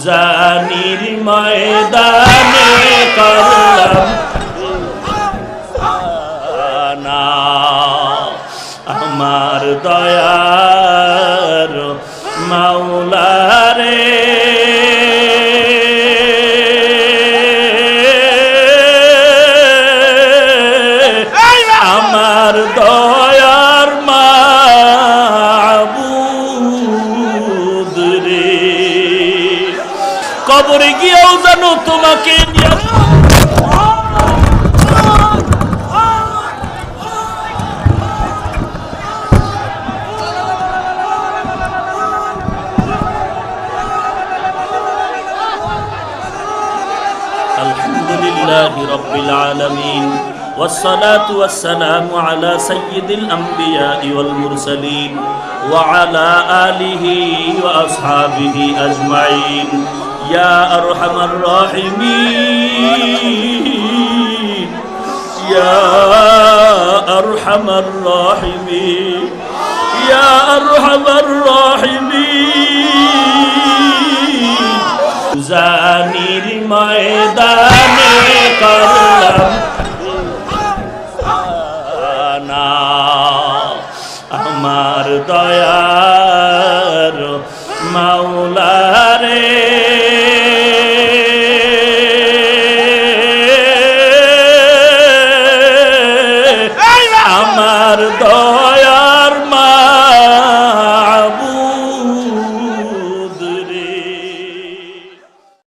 জানির ময়দানে করলাম না আমার দয়ার মাওলা রে আমার দয়ার মাবুদ রে কবরে গিয়েও জানো তোমাকে আলহামদুলিল্লাহি রাব্বিল আলামিন والصلاة والسلام على سيد الأنبياء والمرسلين وعلى آله وأصحابه أجمعين يا أرحم الراحمين يا أرحم الراحمين يا أرحم الراحمين জানির ময়দানে করলাম না আমার দয়া